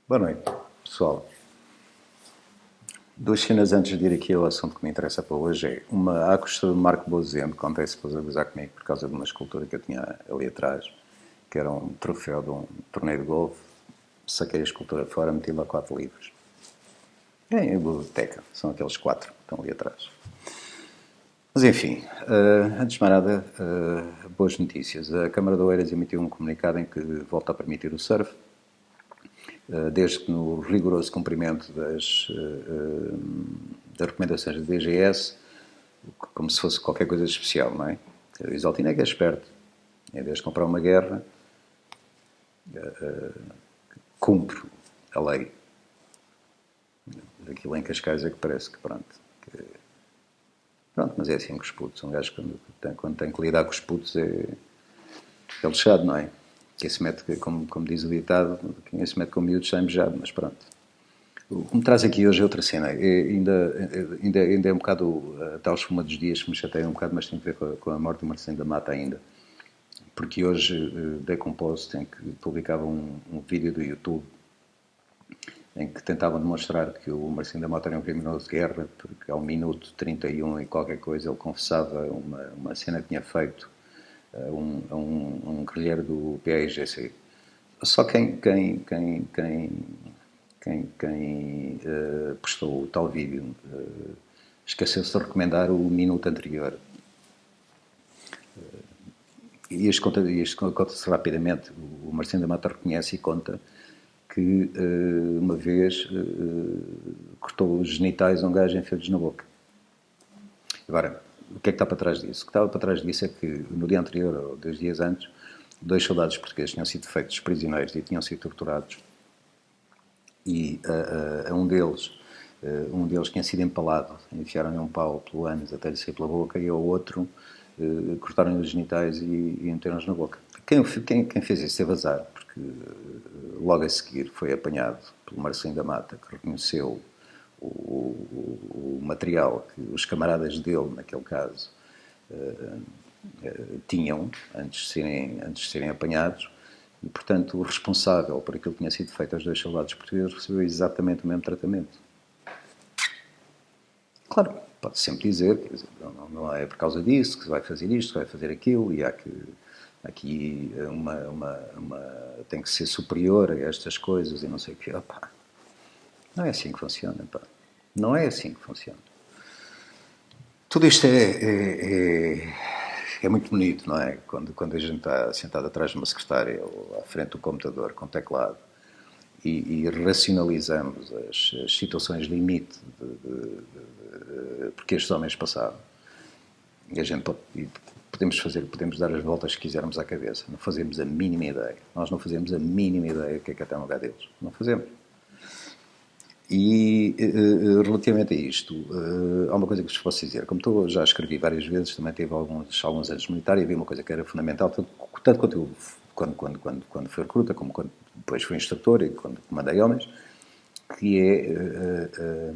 Boa noite, pessoal. Duas cenas antes de ir aqui ao assunto que me interessa para hoje é uma à custa do Marco Bozeno, que ontem se pôs a gozar comigo por causa de uma escultura que eu tinha ali atrás, que era um troféu de um torneio de golfe. Saquei a escultura fora, meti lá 4 livros. É em biblioteca, são aqueles 4 que estão ali atrás. Mas enfim, antes de mais nada, boas notícias. A Câmara de Oeiras emitiu um comunicado em que volta a permitir o surf, desde que no rigoroso cumprimento das recomendações da DGS, como se fosse qualquer coisa especial, não é? O Isaltino é que é esperto. Em vez de comprar uma guerra, cumpre a lei. Aquilo em Cascais é que parece que pronto. Pronto, mas é assim com os putos. Um gajo quando tem que lidar com os putos é lixado, não é? Quem se mete, como diz o ditado, quem se mete com miúdos sai mejado, mas pronto. O que me traz aqui hoje é outra cena. Ainda é um bocado a tal espuma dos dias que me chateia um bocado, mas tem a ver com a morte do Marcelino da Mata ainda. Porque hoje dei com post em que publicava um vídeo do YouTube em que tentavam demonstrar que o Marcelino da Mota era um criminoso de guerra, porque ao minuto 31 e qualquer coisa ele confessava uma cena que tinha feito a um guerrilheiro do PAIGC. Só quem postou o tal vídeo esqueceu-se de recomendar o minuto anterior. E isto conta-se rapidamente. O Marcelino da Mata reconhece e conta que uma vez cortou os genitais a um gajo e enfiou-lhes na boca. Agora, o que é que está para trás disso? O que estava para trás disso é que no dia anterior, ou 2 dias antes, 2 soldados portugueses tinham sido feitos prisioneiros e tinham sido torturados. E um deles tinha sido empalado, enfiaram-lhe um pau pelo ânus até lhe sair pela boca, e ao outro cortaram-lhe os genitais e meteram-nos na boca. Quem fez isso teve azar, porque logo a seguir foi apanhado pelo Marcelino da Mata, que reconheceu o material que os camaradas dele, naquele caso, tinham antes de serem apanhados, e, portanto, o responsável por aquilo que tinha sido feito aos 2 soldados portugueses recebeu exatamente o mesmo tratamento. Claro, pode sempre dizer, quer dizer, não é por causa disso que se vai fazer isto, que vai fazer aquilo, e há que aqui tem que ser superior a estas coisas e não sei o quê. Opa, não é assim que funciona, pá. Não é assim que funciona. Tudo isto é muito bonito, não é? Quando a gente está sentado atrás de uma secretária ou à frente do computador com teclado e racionalizamos as situações limite porque estes homens passaram. E a gente podemos dar as voltas que quisermos à cabeça. Não fazemos a mínima ideia. Nós não fazemos a mínima ideia do que é até no lugar deles. Não fazemos. E relativamente a isto, há uma coisa que vos posso dizer. Como já escrevi várias vezes, também tive alguns anos militar e havia uma coisa que era fundamental, tanto quanto eu, quando fui recruta, como quando depois fui instrutor e quando comandei homens, que é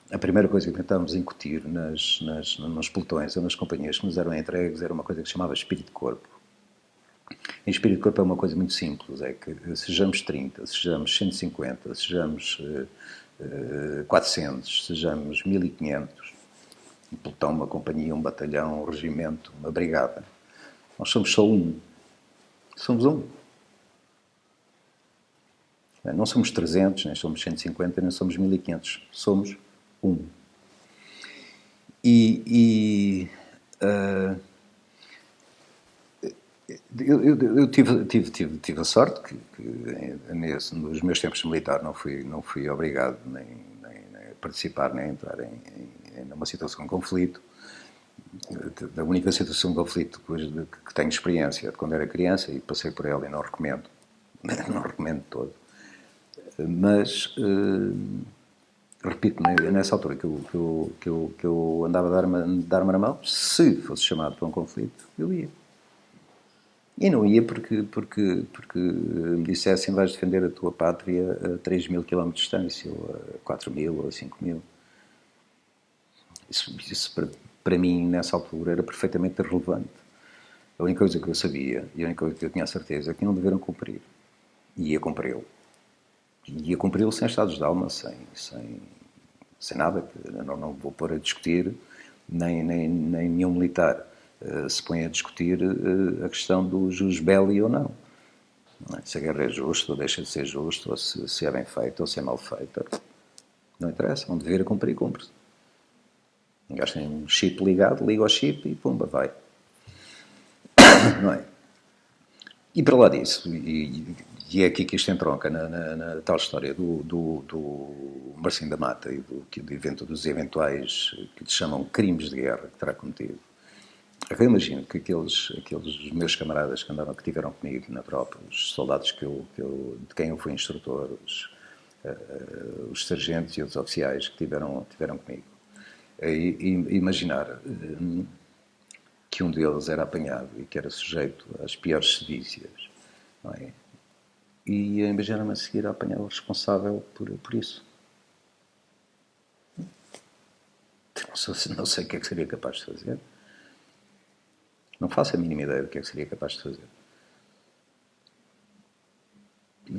a primeira coisa que tentávamos incutir nos pelotões ou nas companhias que nos eram entregues era uma coisa que se chamava espírito de corpo. E espírito de corpo é uma coisa muito simples, é que sejamos 30, sejamos 150, sejamos 400, sejamos 1500, um pelotão, uma companhia, um batalhão, um regimento, uma brigada. Nós somos só um. Somos um. Não somos 300, nem somos 150, nem somos 1500. Somos um. Eu tive a sorte que nos meus tempos de militar não fui obrigado nem a participar, nem a entrar numa situação de conflito. A única situação de conflito que tenho experiência de quando era criança, e passei por ela e não recomendo, não recomendo todo. Mas, repito, nessa altura que eu andava de arma na mão, se fosse chamado para um conflito, eu ia. E não ia porque me dissessem vais defender a tua pátria a 3.000 km de distância, ou a 4.000, ou a 5.000. Isso para mim, nessa altura, era perfeitamente irrelevante. A única coisa que eu sabia, e a única coisa que eu tinha a certeza, é que não deveram cumprir. E ia cumpri-lo. E ia cumpri-lo sem estados de alma, sem nada, que não vou pôr a discutir, nem nenhum militar se põe a discutir a questão do jus belli ou não. Se a guerra é justa ou deixa de ser justa, ou se é bem feita ou se é mal feita, não interessa, um dever a cumprir, cumpre-se. Um gajo tem um chip ligado, liga ao chip e pumba, vai. Não é? E para lá disso, e é aqui que isto entronca na tal história do Marcinho da Mata e dos eventuais, que lhe chamam crimes de guerra que terá cometido. Eu imagino que aqueles meus camaradas que tiveram comigo na tropa, os soldados de quem eu fui instrutor, os sargentos e os oficiais que tiveram comigo, imaginar que um deles era apanhado e que era sujeito às piores sedícias, não é? E imaginar-me a seguir a apanhar o responsável por isso. Não sei o que é que seria capaz de fazer. Não faço a mínima ideia do que é que seria capaz de fazer.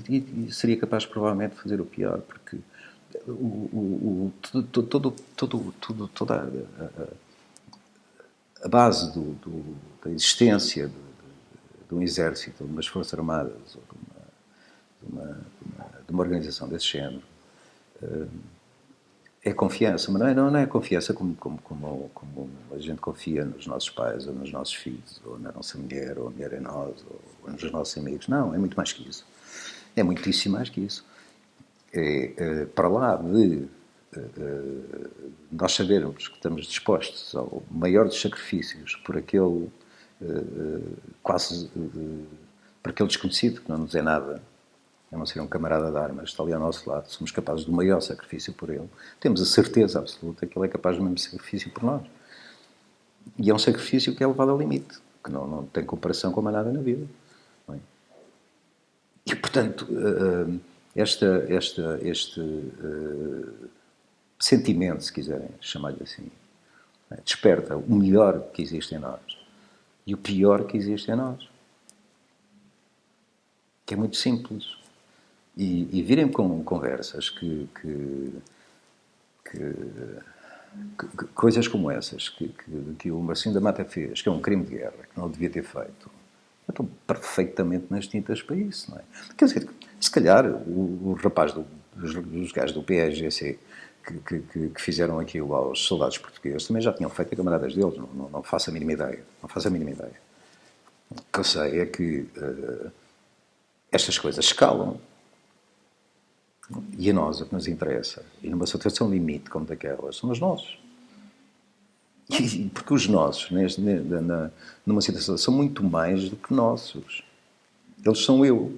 E seria capaz, provavelmente, de fazer o pior, porque toda a base da existência de um exército, de umas forças armadas, ou de uma organização desse género, é confiança, mas não é confiança como a gente confia nos nossos pais, ou nos nossos filhos, ou na nossa mulher, ou a mulher em nós, ou nos nossos amigos. Não, é muito mais que isso. É muitíssimo mais que isso. Para lá de nós sabermos que estamos dispostos ao maior dos sacrifícios por aquele por aquele desconhecido que não nos é nada, a não ser um camarada de armas, está ali ao nosso lado, somos capazes do maior sacrifício por ele, temos a certeza absoluta que ele é capaz do mesmo sacrifício por nós. E é um sacrifício que é levado ao limite, que não tem comparação com mais nada na vida. Não é? E, portanto, este sentimento, se quiserem chamar-lhe assim, desperta o melhor que existe em nós e o pior que existe em nós. Que é muito simples. E virem com conversas que coisas como essas que o Marcinho da Mata fez, que é um crime de guerra, que não devia ter feito, estão perfeitamente nas tintas para isso, não é? Quer dizer, se calhar o rapaz dos gajos do PSGC que fizeram aquilo aos soldados portugueses também já tinham feito a camaradas deles, não faço a mínima ideia. Não faço a mínima ideia. O que eu sei é que estas coisas escalam. E a nós, o que nos interessa, e numa situação limite como daquelas, são os nossos. Porque os nossos, numa situação, são muito mais do que nossos. Eles são eu.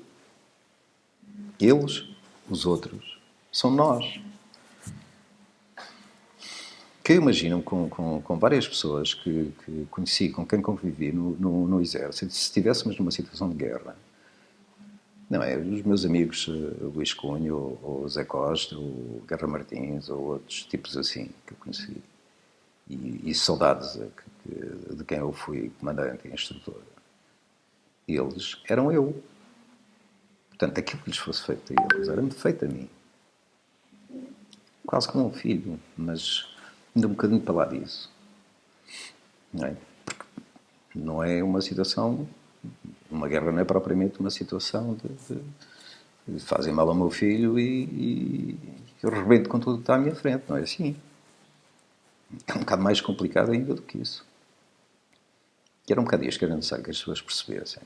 Eles, os outros, são nós. Que eu imagino com várias pessoas que conheci, com quem convivi no exército, se estivéssemos numa situação de guerra, não é? Os meus amigos Luís Cunho, ou Zé Costa, ou Guerra Martins, ou outros tipos assim que eu conheci. E soldados de quem eu fui comandante e instrutor. Eles eram eu. Portanto, aquilo que lhes fosse feito a eles era-me feito a mim. Quase como um filho, mas ainda um bocadinho para lá disso. Não é? Porque não é uma situação... Uma guerra não é propriamente uma situação de fazem mal ao meu filho e eu rebento com tudo que está à minha frente. Não é assim. É um bocado mais complicado ainda do que isso. E era um bocado isto que era necessário que as pessoas percebessem.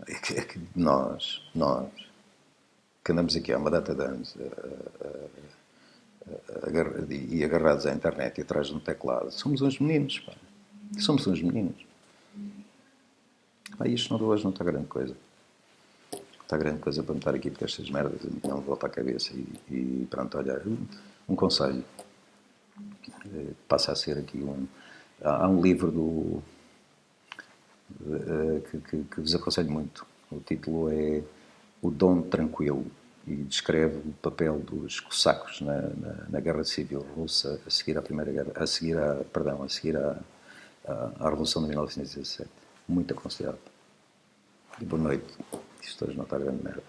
É que nós, que andamos aqui há uma data de anos e agarrados à internet e atrás de um teclado, somos uns meninos, pá. Somos uns meninos. Isto não de hoje não está grande coisa. Está grande coisa para me estar aqui, porque estas merdas não me voltam à cabeça. E pronto, olha, um conselho. Passa a ser aqui há um livro que vos aconselho muito. O título é O Dom Tranquilo e descreve o papel dos cossacos na Guerra Civil Russa a seguir à Primeira Guerra, a seguir à Revolução de 1917. Muito aconselhado. E boa noite. Isto hoje não está grande merda.